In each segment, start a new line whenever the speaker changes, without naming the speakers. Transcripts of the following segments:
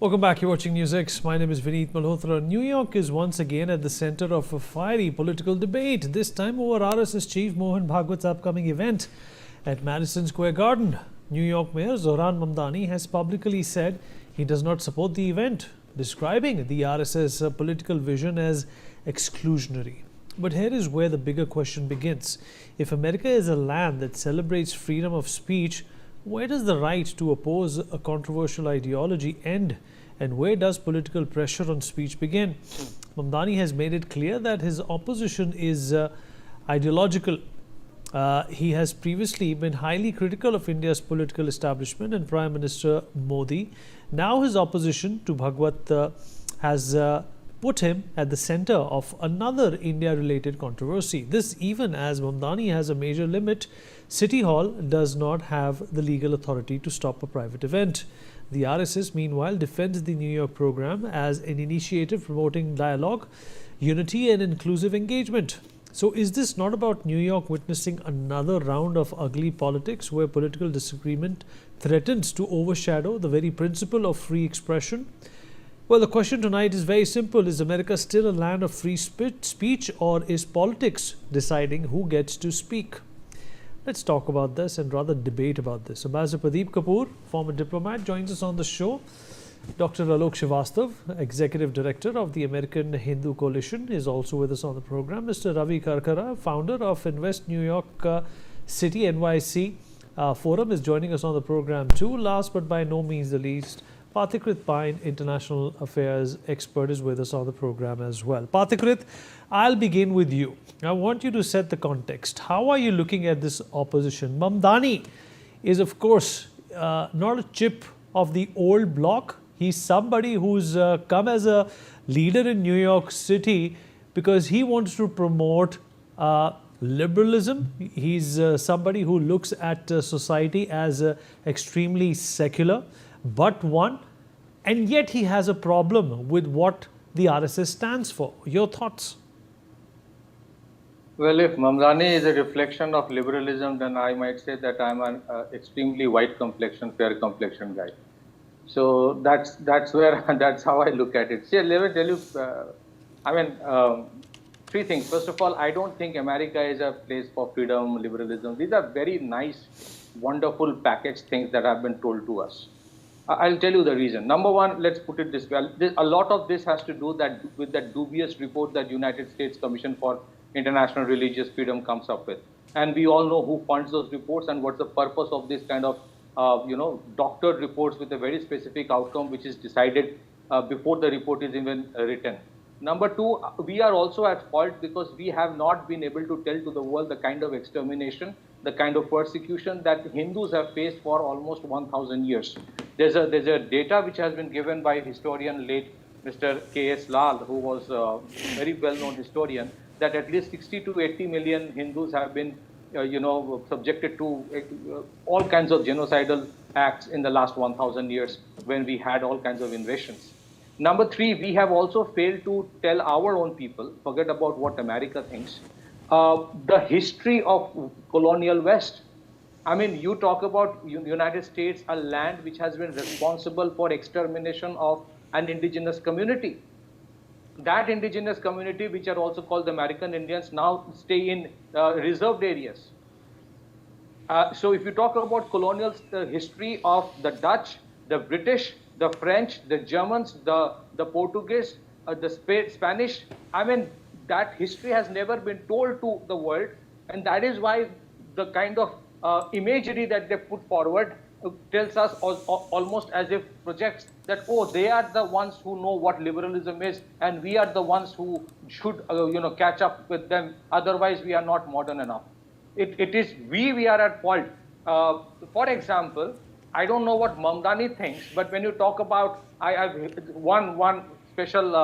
Welcome back. You're watching Newsx. My name is Vineet Malhotra. New York is once again at the center of a fiery political debate, this time over RSS chief Mohan Bhagwat's upcoming event at Madison Square Garden. New York Mayor Zohran Mamdani has publicly said he does not support the event, describing the RSS political vision as exclusionary. But here is where the bigger question begins. If America is a land that celebrates freedom of speech, where does the right to oppose a controversial ideology end? And where does political pressure on speech begin? Mamdani has made it clear that his opposition is ideological. He has previously been highly critical of India's political establishment and Prime Minister Modi. Now his opposition to Bhagwat has put him at the center of another India-related controversy. This even as Mamdani has a major limit. City Hall does not have the legal authority to stop a private event. The RSS, meanwhile, defends the New York program as an initiative promoting dialogue, unity and inclusive engagement. So is this not about New York witnessing another round of ugly politics where political disagreement threatens to overshadow the very principle of free expression? Well, the question tonight is very simple. Is America still a land of free speech, or is politics deciding who gets to speak? Let's talk about this and rather debate about this. Ambassador Pradeep Kapoor, former diplomat, joins us on the show. Dr. Alok Srivastav, Executive Director of the American Hindu Coalition, is also with us on the program. Mr. Ravi Karkara, founder of Invest New York City NYC Forum, is joining us on the program too. Last but by no means the least, Pathikrit Pine, International Affairs expert, is with us on the program as well. Pathikrit, I'll begin with you. I want you to set the context. How are you looking at this opposition? Mamdani is, of course, not a chip of the old block. He's somebody who's come as a leader in New York City because he wants to promote liberalism. He's somebody who looks at society as extremely secular, but one, and yet he has a problem with what the RSS stands for. Your thoughts?
Well, if Mamdani is a reflection of liberalism, then I might say that I'm an extremely white complexion, fair complexion guy. So that's where that's how I look at it. See, let me tell you, three things. First of all, I don't think America is a place for freedom, liberalism. These are very nice, wonderful packaged things that have been told to us. I'll tell you the reason. Number one, let's put it this way. A lot of this has to do with that dubious report that United States Commission for International Religious Freedom comes up with. And we all know who funds those reports and what's the purpose of this kind of, doctored reports with a very specific outcome which is decided before the report is even written. Number two, we are also at fault because we have not been able to tell to the world the kind of extermination, the kind of persecution that Hindus have faced for almost 1,000 years. There's a data which has been given by historian late Mr. K.S. Lal, who was a very well-known historian, that at least 60 to 80 million Hindus have been, subjected to all kinds of genocidal acts in the last 1,000 years when we had all kinds of invasions. Number three, we have also failed to tell our own people, forget about what America thinks, the history of colonial West. I mean, you talk about United States, a land which has been responsible for extermination of an indigenous community. That indigenous community, which are also called the American Indians, now stay in reserved areas. So if you talk about colonial history of the Dutch, the British, the French, the Germans, the Portuguese, the Spanish, I mean, that history has never been told to the world. And that is why the kind of imagery that they put forward tells us almost as if projects that, oh, they are the ones who know what liberalism is, and we are the ones who should, catch up with them. Otherwise, we are not modern enough. It is we are at fault. For example, I don't know what Mamdani thinks, but when you talk about, I've one special,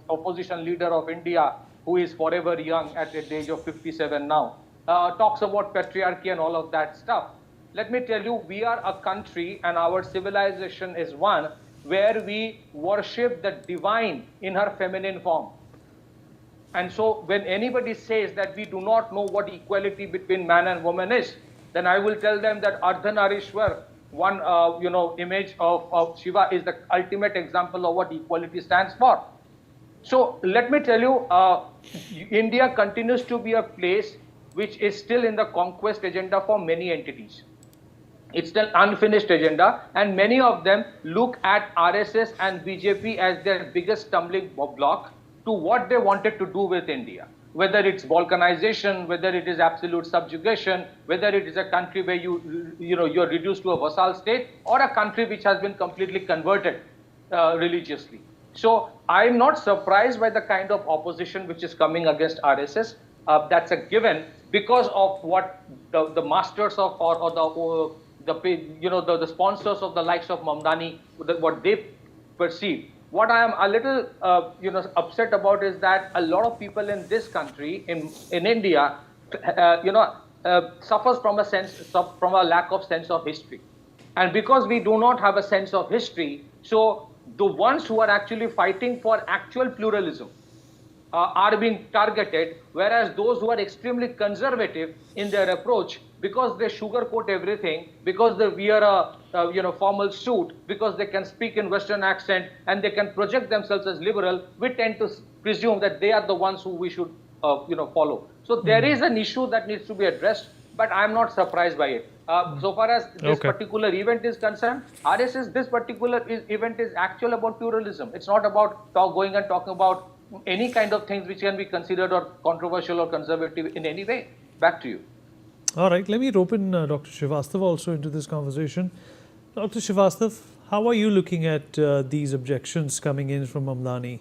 opposition leader of India who is forever young at the age of 57 now, talks about patriarchy and all of that stuff. Let me tell you, we are a country and our civilization is one where we worship the divine in her feminine form. And so when anybody says that we do not know what equality between man and woman is, then I will tell them that Ardhanarishwar image of Shiva is the ultimate example of what equality stands for. So let me tell you, India continues to be a place which is still in the conquest agenda for many entities. It's an unfinished agenda, and many of them look at RSS and BJP as their biggest stumbling block to what they wanted to do with India. Whether it's balkanization, whether it is absolute subjugation, whether it is a country where you're reduced to a vassal state, or a country which has been completely converted religiously. So I'm not surprised by the kind of opposition which is coming against RSS. That's a given because of what the masters of the sponsors of the likes of Mamdani, what they perceive. What I am a little upset about is that a lot of people in this country, in India, suffers from a lack of sense of history. And because we do not have a sense of history, so the ones who are actually fighting for actual pluralism are being targeted, whereas those who are extremely conservative in their approach, because they sugarcoat everything, because they wear a formal suit, because they can speak in Western accent and they can project themselves as liberal, we tend to presume that they are the ones who we should follow. So there is an issue that needs to be addressed, but I'm not surprised by it. So far as this particular event is concerned, RSS, this particular event is actual about pluralism. It's not about going and talking about any kind of things which can be considered or controversial or conservative in any way. Back to you.
All right, let me rope in Dr. Srivastav also into this conversation. Dr. Srivastav, how are you looking at these objections coming in from Mamdani?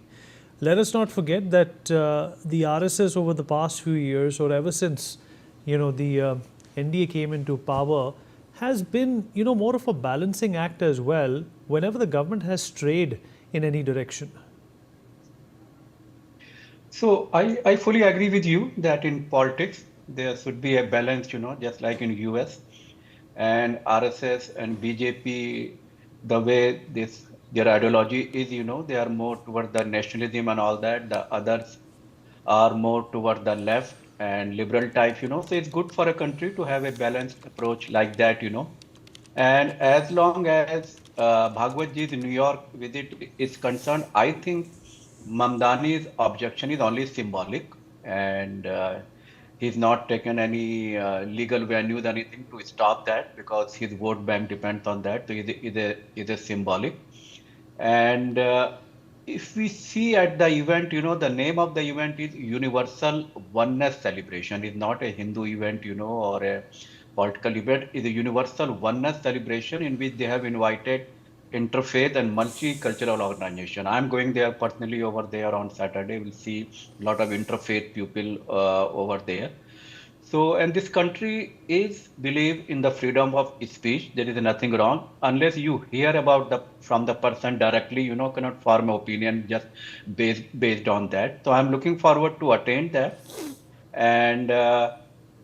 Let us not forget that the RSS over the past few years, or ever since the NDA came into power, has been more of a balancing act as well whenever the government has strayed in any direction.
So I fully agree with you that in politics there should be a balance, just like in US, and RSS and BJP, the way their ideology is, they are more toward the nationalism and all that. The others are more toward the left and liberal type, so it's good for a country to have a balanced approach like that, And as long as Bhagwatji's New York visit is concerned, I think Mamdani's objection is only symbolic, and he's not taken any legal venues, anything to stop that, because his vote bank depends on that. So it's a symbolic. And if we see at the event, the name of the event is Universal Oneness Celebration. It's not a Hindu event, or a political event. It's a Universal Oneness Celebration in which they have invited interfaith and multicultural organization. I'm going there personally over there on Saturday. We'll see a lot of interfaith people over there. So, and this country is believe in the freedom of speech. There is nothing wrong unless you hear about from the person directly. Cannot form an opinion just based on that. So, I'm looking forward to attend that. And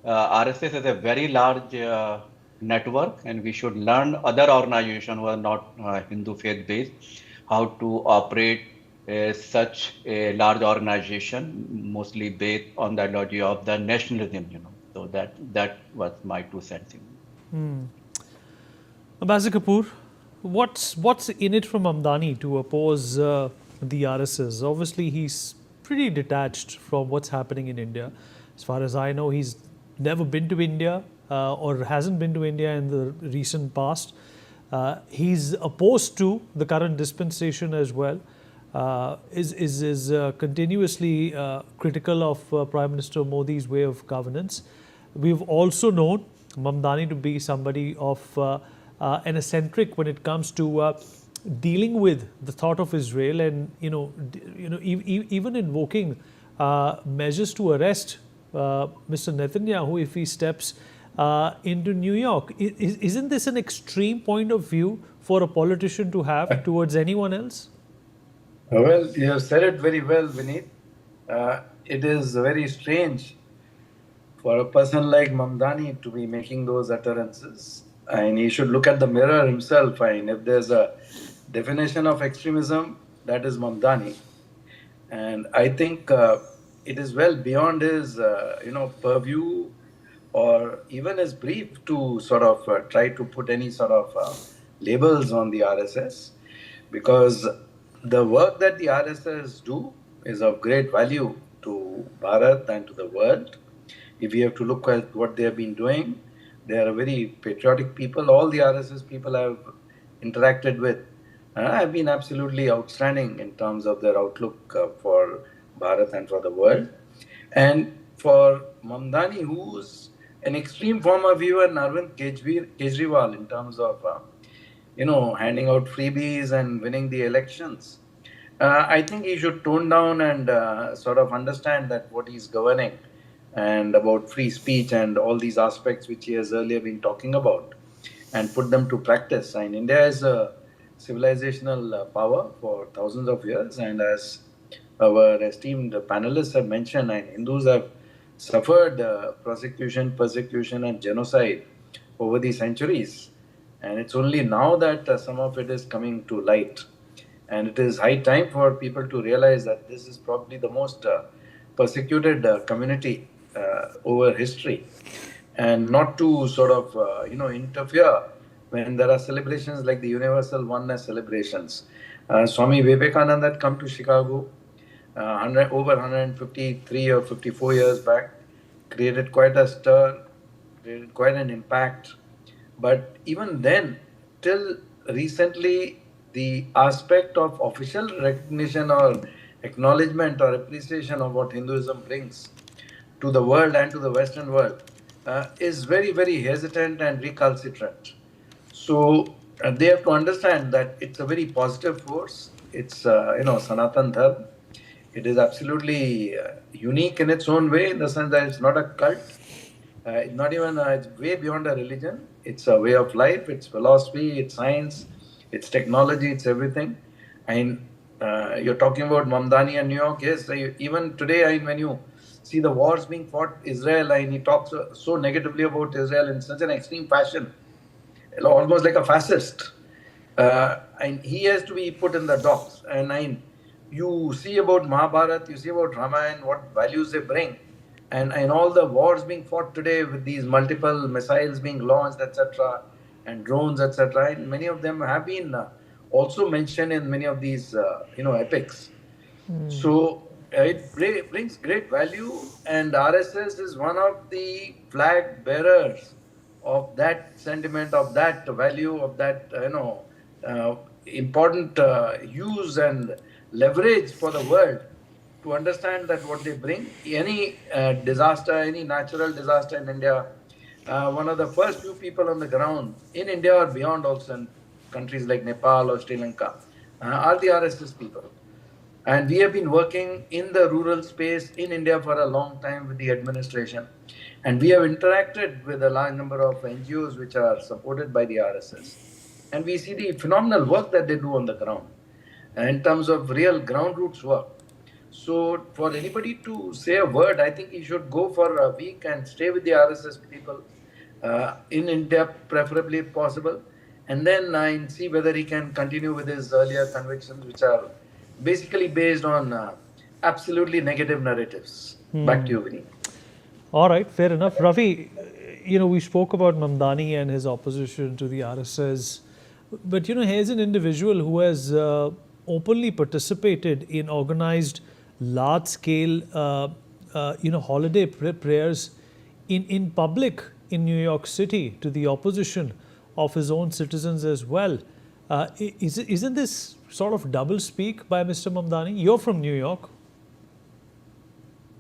RSS is a very large network, and we should learn other organizations who are not Hindu faith based how to operate such a large organization, mostly based on the ideology of the nationalism. So that was my 2 cents.
Ambassador Kapoor, what's in it for Mamdani to oppose the RSS? Obviously, he's pretty detached from what's happening in India. As far as I know, he's never been to India. Or hasn't been to India in the recent past. He's opposed to the current dispensation as well. Is continuously critical of Prime Minister Modi's way of governance. We've also known Mamdani to be somebody of an eccentric when it comes to dealing with the thought of Israel, and even invoking measures to arrest Mr. Netanyahu if he steps into New York. Isn't this an extreme point of view for a politician to have towards anyone else?
Well, you have said it very well, Vineet. It is very strange for a person like Mamdani to be making those utterances. And he should look at the mirror himself. And if there's a definition of extremism, that is Mamdani. And I think it is well beyond his, purview or even is brief to sort of try to put any sort of labels on the RSS, because the work that the RSS do is of great value to Bharat and to the world. If we have to look at what they have been doing, they are a very patriotic people. All the RSS people I have interacted with have been absolutely outstanding in terms of their outlook for Bharat and for the world. And for Mamdani, who's an extreme form of you and Arvind Kejriwal in terms of, handing out freebies and winning the elections, I think he should tone down and sort of understand that what he's governing and about free speech and all these aspects which he has earlier been talking about, and put them to practice. And India is a civilizational power for thousands of years, and as our esteemed panelists have mentioned, and Hindus have suffered persecution, and genocide over the centuries. And it's only now that some of it is coming to light. And it is high time for people to realize that this is probably the most persecuted community over history, and not to sort of interfere when there are celebrations like the Universal Oneness celebrations. Swami Vivekananda had come to Chicago over 153 or 54 years back, created quite a stir, created quite an impact. But even then, till recently, the aspect of official recognition or acknowledgement or appreciation of what Hinduism brings to the world and to the Western world is very, very hesitant and recalcitrant. So they have to understand that it's a very positive force. It's, Sanatan Dharma. It is absolutely unique in its own way, in the sense that it's not a cult. Not even, it's way beyond a religion. It's a way of life, it's philosophy, it's science, it's technology, it's everything. And you're talking about Mamdani and New York. Yes, even today, when you see the wars being fought, Israel, and he talks so negatively about Israel in such an extreme fashion, almost like a fascist. And he has to be put in the docks. And you see about Mahabharata, you see about Ramayana, what values they bring. And all the wars being fought today with these multiple missiles being launched, etc., and drones, etc., and many of them have been also mentioned in many of these, epics. So it brings great value, and RSS is one of the flag bearers of that sentiment, of that value, of that, important use and leverage for the world, to understand that what they bring, any disaster, any natural disaster in India, one of the first few people on the ground in India or beyond, also in countries like Nepal or Sri Lanka, are the RSS people. And we have been working in the rural space in India for a long time with the administration. And we have interacted with a large number of NGOs which are supported by the RSS. And we see the phenomenal work that they do on the ground in terms of real ground roots work. So for anybody to say a word, I think he should go for a week and stay with the RSS people in India, preferably if possible, and then see whether he can continue with his earlier convictions, which are basically based on absolutely negative narratives. Back to you, Vinny.
All right, fair enough. Ravi, we spoke about Mamdani and his opposition to the RSS, but here's an individual who has openly participated in organized large-scale, holiday prayers in public in New York City to the opposition of his own citizens as well. Isn't this sort of double speak by Mr. Mamdani? You're from New York.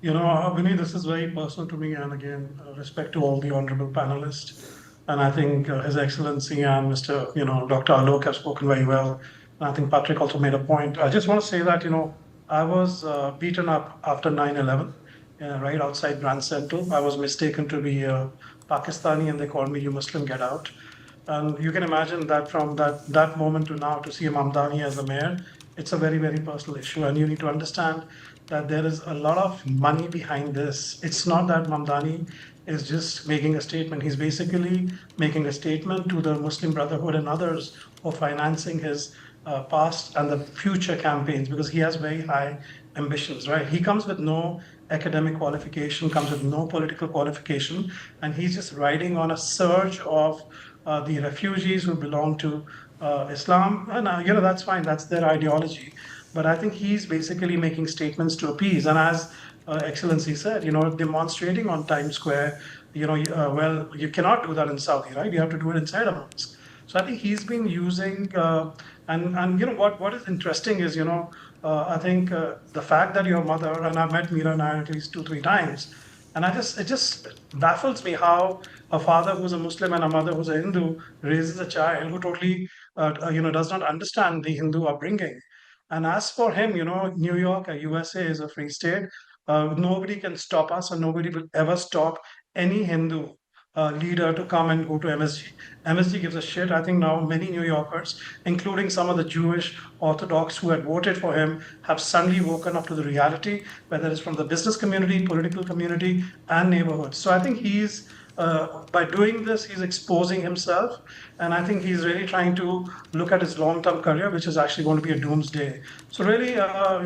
Vinny, this is very personal to me, and again, respect to all the honorable panelists. And I think His Excellency and Mr. Dr. Alok have spoken very well. And I think Patrick also made a point. I just want to say that, I was beaten up after 9/11, right outside Grand Central. I was mistaken to be Pakistani, and they called me, "You Muslim, get out." And you can imagine that from that moment to now, to see Mamdani as the mayor, it's a very, very personal issue. And you need to understand that there is a lot of money behind this. It's not that Mamdani is just making a statement. He's basically making a statement to the Muslim Brotherhood and others who are financing his past and the future campaigns, because he has very high ambitions, right? He comes with no academic qualification, comes with no political qualification, and he's just riding on a surge of the refugees who belong to Islam. And that's fine, that's their ideology. But I think he's basically making statements to appease. And as Excellency said, demonstrating on Times Square, well, you cannot do that in Saudi, right? You have to do it inside a mosque. So I think he's been using, and what is interesting is, I think the fact that your mother, and I've met Meera now at least 2, 3 times, and it just baffles me how a father who's a Muslim and a mother who's a Hindu raises a child who totally, does not understand the Hindu upbringing. And as for him, New York, USA is a free state. Nobody can stop us, and nobody will ever stop any Hindu leader to come and go to MSG. MSG gives a shit. I think now many New Yorkers, including some of the Jewish Orthodox who had voted for him, have suddenly woken up to the reality, whether it's from the business community, political community, and neighborhoods. So I think by doing this, he's exposing himself, and I think he's really trying to look at his long-term career, which is actually going to be a doomsday. So really,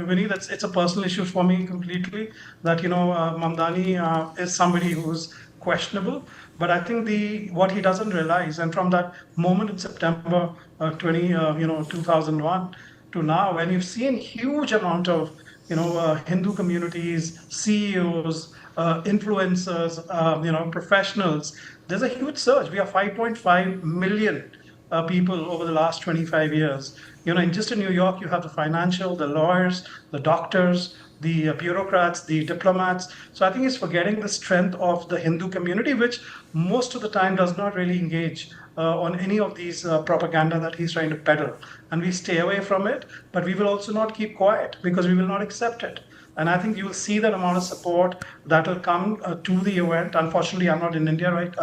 Vinny, it's a personal issue for me completely. That Mamdani is somebody who's questionable, but I think what he doesn't realize, and from that moment in September 2001 to now, when you've seen huge amount of Hindu communities, CEOs, influencers, professionals, there's a huge surge. We are 5.5 million people over the last 25 years. Just in New York, you have the financial, the lawyers, the doctors, the bureaucrats, the diplomats. So I think he's forgetting the strength of the Hindu community, which most of the time does not really engage on any of these propaganda that he's trying to peddle. And we stay away from it, but we will also not keep quiet because we will not accept it. And I think you will see that amount of support that will come to the event. Unfortunately, I'm not in India, right?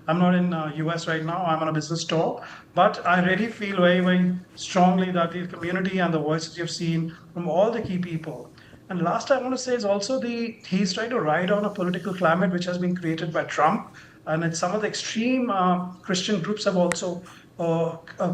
I'm not in US right now. I'm on a business tour. But I really feel very, very strongly that the community and the voices you've seen from all the key people. And last I want to say is also he's trying to ride on a political climate which has been created by Trump. And some of the extreme Christian groups have also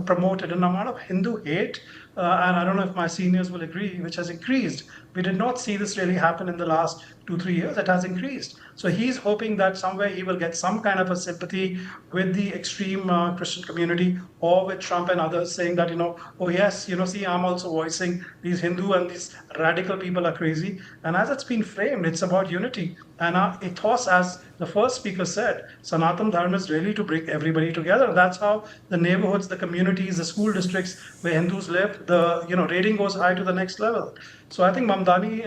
promoted an amount of Hindu hate, and I don't know if my seniors will agree, which has increased. We did not see this really happen in the last 2, 3 years. It has increased. So he's hoping that somewhere he will get some kind of a sympathy with the extreme Christian community or with Trump and others, saying that, oh yes, see, I'm also voicing these Hindu and these radical people are crazy. And as it's been framed, it's about unity. And our ethos, as the first speaker said, Sanatan Dharma is really to bring everybody together. That's how the neighborhoods, the communities, the school districts where Hindus live, the rating goes high to the next level. So I think Mamdani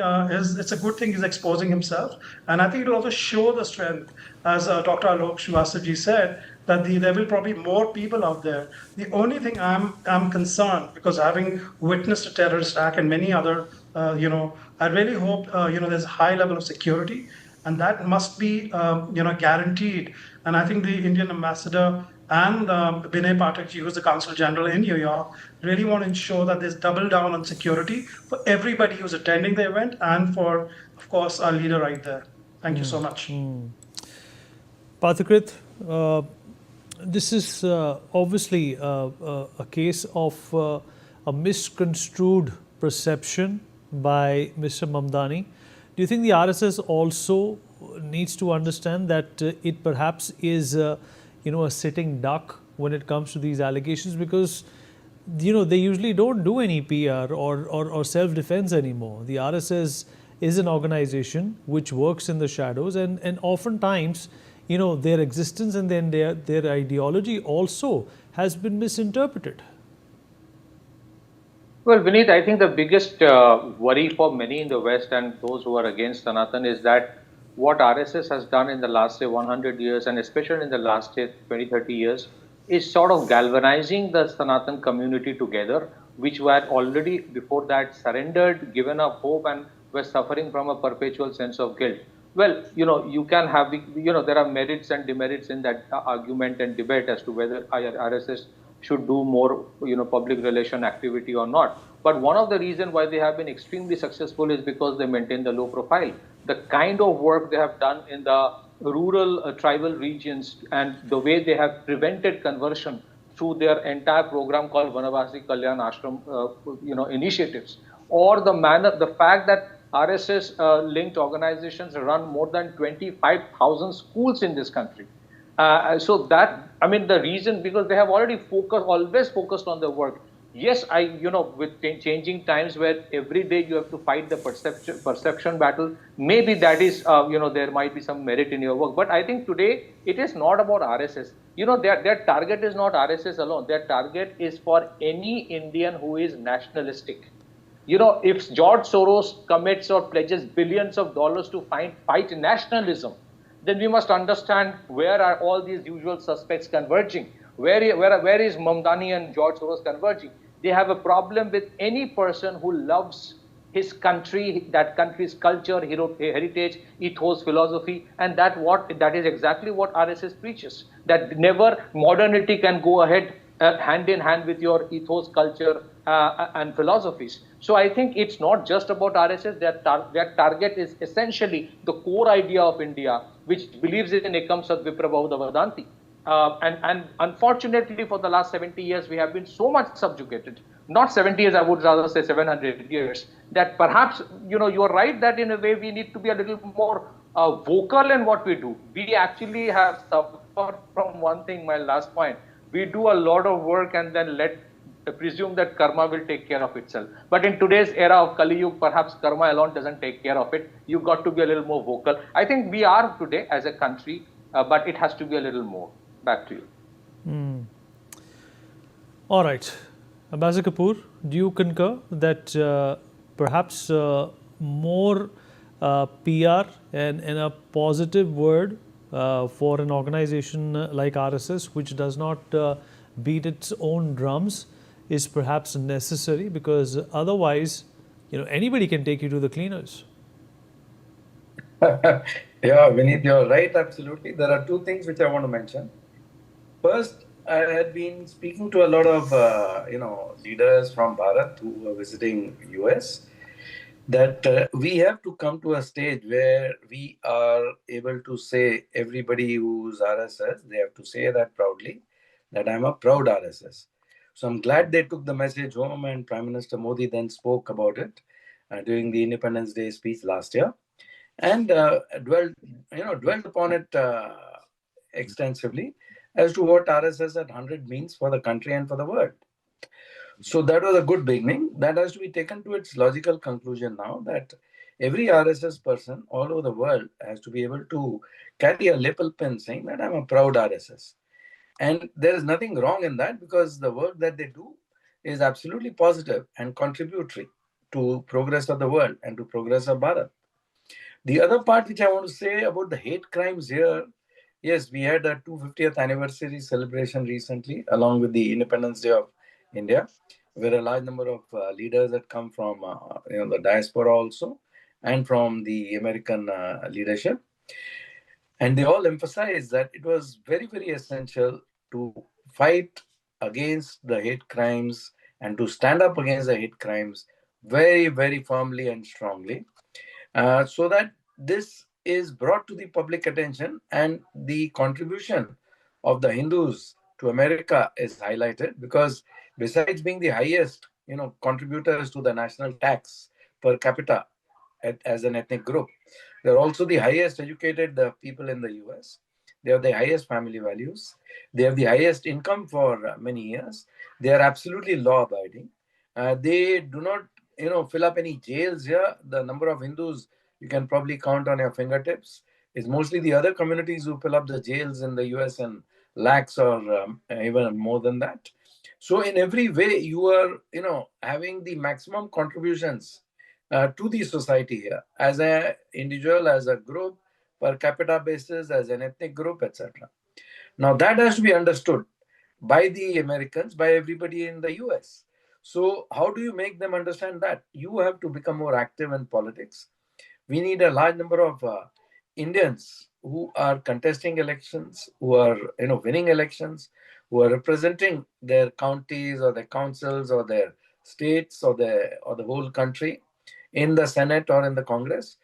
it's a good thing he's exposing himself, and I think it will also show the strength, as Dr. Alok Srivastava said, that there will probably more people out there. The only thing I'm concerned, because having witnessed a terrorist attack and many other, I really hope there's a high level of security, and that must be guaranteed. And I think the Indian ambassador and Binay Pathakji, who's the Consul General in New York, really want to ensure that there's double down on security for everybody who's attending the event and for, of course, our leader right there. Thank you so much.
Pathakrit, this is obviously a case of a misconstrued perception by Mr. Mamdani. Do you think the RSS also needs to understand that it perhaps is a sitting duck when it comes to these allegations, because they usually don't do any PR or self-defense anymore. The RSS is an organization which works in the shadows, and oftentimes their existence and then their ideology also has been misinterpreted.
Well, Vineet, I think the biggest worry for many in the West and those who are against Sanatan is that what RSS has done in the last, say, 100 years, and especially in the last, say, 20, 30 years, is sort of galvanizing the Sanatan community together, which were already before that surrendered, given up hope, and were suffering from a perpetual sense of guilt. Well, you can have, there are merits and demerits in that argument and debate as to whether RSS should do more, public relation activity or not. But one of the reasons why they have been extremely successful is because they maintain the low profile. The kind of work they have done in the rural tribal regions and the way they have prevented conversion through their entire program called Vanavasi Kalyan Ashram, initiatives, or the fact that RSS linked organizations run more than 25,000 schools in this country. So that, I mean, the reason, because they have already always focused on their work. Yes, with changing times where every day you have to fight the perception battle, maybe that is, there might be some merit in your work. But I think today it is not about RSS. Their target is not RSS alone. Their target is for any Indian who is nationalistic. If George Soros commits or pledges billions of dollars to fight nationalism, then we must understand where are all these usual suspects converging. Where is Mamdani and George Soros converging? They have a problem with any person who loves his country, that country's culture, heritage, ethos, philosophy, and that is exactly what RSS preaches. That never modernity can go ahead hand in hand with your ethos, culture, and philosophies. So I think it's not just about RSS. Their target is essentially the core idea of India, which believes in ekam sat viprabhuda vadanti. And unfortunately, for the last 70 years, we have been so much subjugated. Not 70 years, I would rather say 700 years. That perhaps, you are right that in a way we need to be a little more vocal in what we do. We actually have suffered from one thing, my last point. We do a lot of work and then presume that karma will take care of itself. But in today's era of Kali Yuga, perhaps karma alone doesn't take care of it. You've got to be a little more vocal. I think we are today as a country, but it has to be a little more. Back to you.
All right. Ambassador Kapoor, do you concur that perhaps more PR and a positive word for an organization like RSS, which does not beat its own drums, is perhaps necessary, because otherwise, anybody can take you to the cleaners?
Yeah, Vineet, you're right, absolutely. There are two things which I want to mention. First, I had been speaking to a lot of, leaders from Bharat who were visiting US, that we have to come to a stage where we are able to say, everybody who's RSS, they have to say that proudly, that I'm a proud RSS. So I'm glad they took the message home, and Prime Minister Modi then spoke about it during the Independence Day speech last year, and dwelled upon it extensively as to what RSS at 100 means for the country and for the world. So that was a good beginning. That has to be taken to its logical conclusion now, that every RSS person all over the world has to be able to carry a lapel pin saying that I'm a proud RSS. And there is nothing wrong in that, because the work that they do is absolutely positive and contributory to progress of the world and to progress of Bharat. The other part which I want to say about the hate crimes here, yes, we had a 250th anniversary celebration recently, along with the Independence Day of India, where a large number of leaders had come from the diaspora also, and from the American leadership. And they all emphasized that it was very, very essential to fight against the hate crimes and to stand up against the hate crimes very, very firmly and strongly, so that this is brought to the public attention and the contribution of the Hindus to America is highlighted, because besides being the highest, contributors to the national tax per capita as an ethnic group, they're also the highest educated people in the US. They have the highest family values. They have the highest income for many years. They are absolutely law-abiding. They do not, fill up any jails here. The number of Hindus you can probably count on your fingertips. It's mostly the other communities who fill up the jails in the US in lakhs or even more than that. So in every way, you are, having the maximum contributions to the society here, as an individual, as a group, per capita basis, as an ethnic group, etc. Now that has to be understood by the Americans, by everybody in the US. So how do you make them understand that? You have to become more active in politics. We need a large number of Indians who are contesting elections, who are winning elections, who are representing their counties or their councils or their states or the whole country in the Senate or in the Congress,